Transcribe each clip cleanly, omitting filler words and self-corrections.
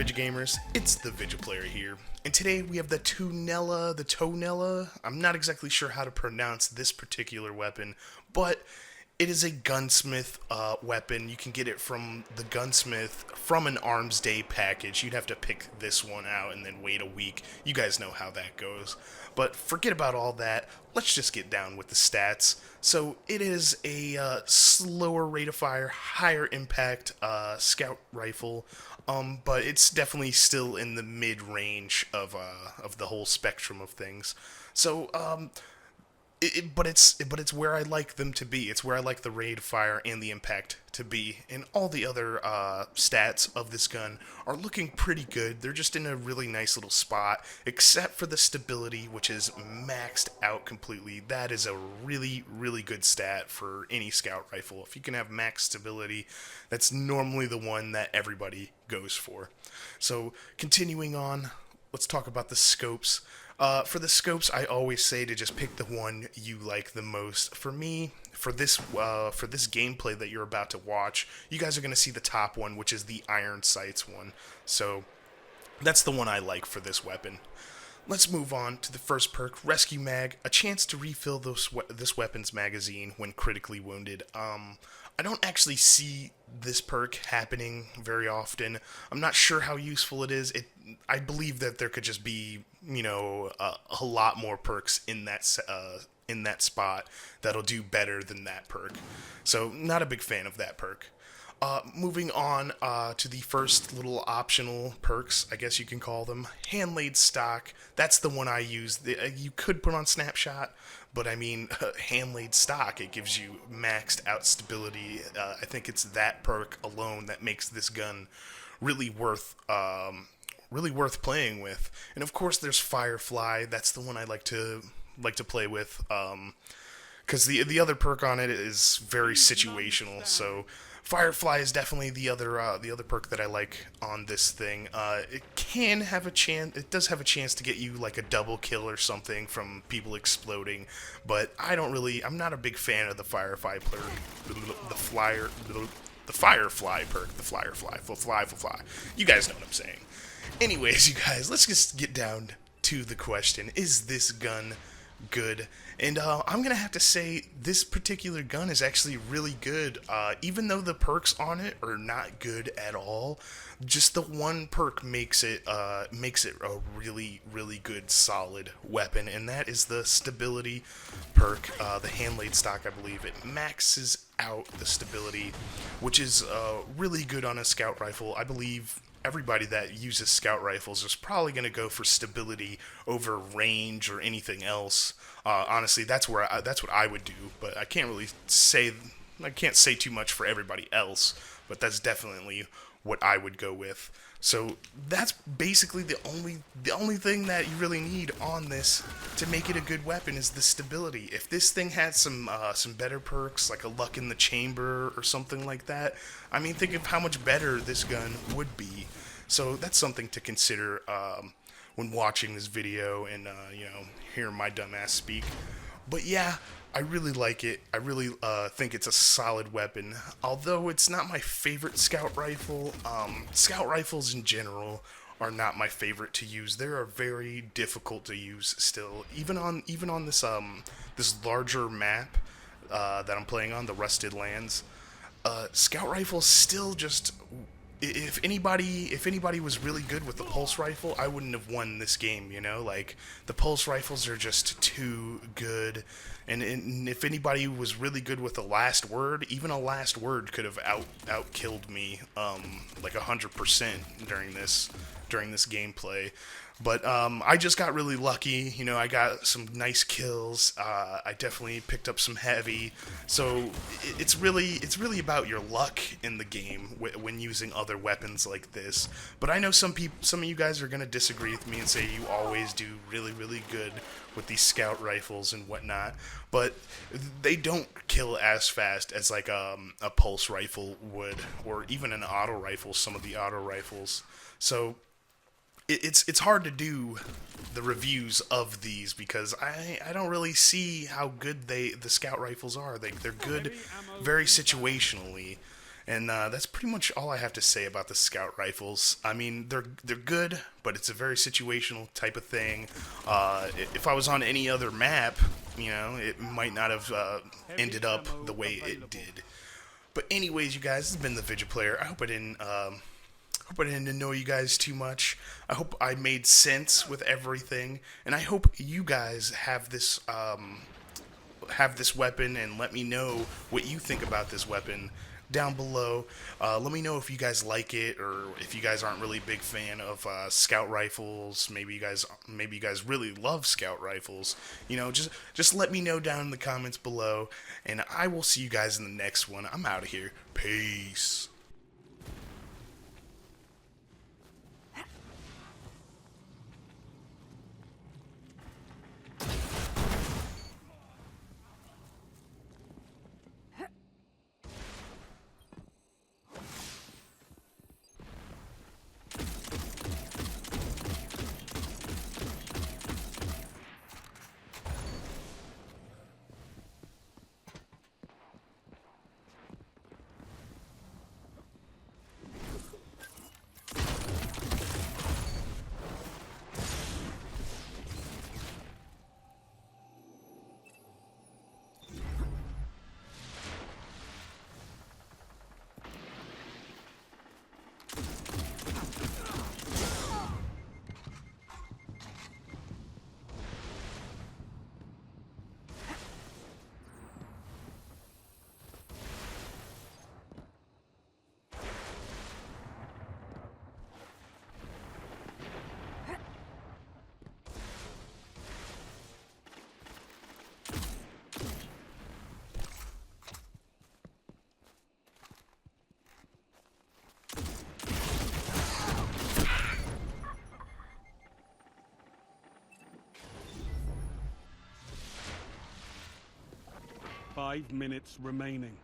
ViJaGamers? It's the ViJaPlayer here, and today we have the Tuonela. I'm not exactly sure how to pronounce this particular weapon, but it is a gunsmith weapon. You can get it from the gunsmith from an Armsday package. You'd have to pick this one out and then wait a week. You guys know how that goes. But forget about all that. Let's just get down with the stats. So it is a slower rate of fire, higher impact scout rifle, but it's definitely still in the mid-range of the whole spectrum of things. So but it's where I like them to be. It's where I like the rate of fire and the impact to be. And all the other stats of this gun are looking pretty good. They're just in a really nice little spot, except for the stability, which is maxed out completely. That is a really, really good stat for any scout rifle. If you can have max stability, that's normally the one that everybody goes for. So continuing on, let's talk about the scopes. For the scopes, I always say to just pick the one you like the most. For me, for this gameplay that you're about to watch, you guys are going to see the top one, which is the iron sights one. So that's the one I like for this weapon. Let's move on to the first perk, Rescue Mag, a chance to refill this weapon's magazine when critically wounded. I don't actually see this perk happening very often. I'm not sure how useful it is. I believe that there could just be, a lot more perks in that spot that'll do better than that perk. So, not a big fan of that perk. Moving on to the first little optional perks, I guess you can call them. Hand-laid stock, that's the one I use. You could put on snapshot, but I mean, hand-laid stock, it gives you maxed out stability. I think it's that perk alone that makes this gun really worth playing with. And of course, there's Firefly. That's the one I like to play with, because the other perk on it is very situational. So Firefly is definitely the other perk that I like on this thing. It can have a chance. It does have a chance to get you like a double kill or something from people exploding, but I'm not a big fan of the Firefly perk. The Firefly perk. The fly. You guys know what I'm saying. Anyways, you guys, let's just get down to the question: is this gun good? And I'm gonna have to say this particular gun is actually really good, even though the perks on it are not good at all. Just the one perk makes it a really, really good solid weapon, and that is the stability perk, the hand-laid stock. I believe it maxes out the stability, which is really good on a scout rifle. I believe everybody that uses scout rifles is probably going to go for stability over range or anything else. Honestly, that's what I would do, but I can't say too much for everybody else, but that's definitely what I would go with. So that's basically the only thing that you really need on this to make it a good weapon is the stability. If this thing had some better perks, like a luck in the chamber or something like that, I mean, think of how much better this gun would be. So that's something to consider when watching this video and hearing my dumbass speak. But yeah, I really like it. I really think it's a solid weapon. Although it's not my favorite scout rifle, scout rifles in general are not my favorite to use. They are very difficult to use still. Even on this larger map that I'm playing on, the Rusted Lands, scout rifles still just. If anybody was really good with the pulse rifle, I wouldn't have won this game, Like, the pulse rifles are just too good. And if anybody was really good with the last word, even a last word could have out-killed me, like 100% during this gameplay. But I just got really lucky. I got some nice kills. I definitely picked up some heavy. So it's really about your luck in the game when using other weapons like this. But I know some of you guys are gonna disagree with me and say you always do really, really good with these scout rifles and whatnot. But they don't kill as fast as like a pulse rifle would, or even an auto rifle. Some of the auto rifles. So it's hard to do the reviews of these because I don't really see how good the scout rifles are. They're good very situationally. And that's pretty much all I have to say about the scout rifles. I mean, they're good, but it's a very situational type of thing. If I was on any other map, it might not have ended up the way it did. But anyways, you guys, this has been the ViJaPlayer. I hope I didn't annoy you guys too much. I hope I made sense with everything, and I hope you guys have this weapon, and let me know what you think about this weapon down below. Let me know if you guys like it, or if you guys aren't really a big fan of scout rifles. Maybe you guys really love scout rifles. Just let me know down in the comments below, and I will see you guys in the next one. I'm out of here. Peace. Five minutes remaining.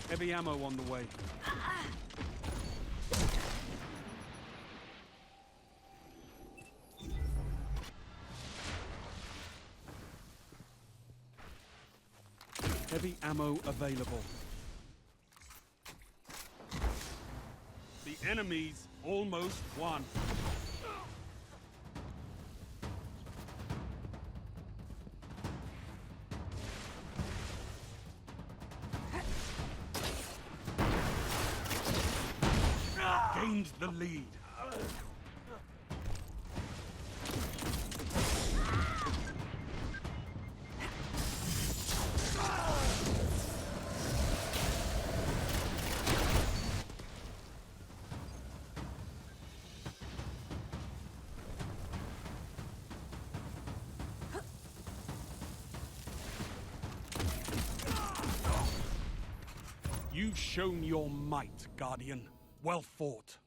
Heavy ammo on the way. Heavy ammo available. The enemy's almost won. Gained the lead. You've shown your might, Guardian. Well fought.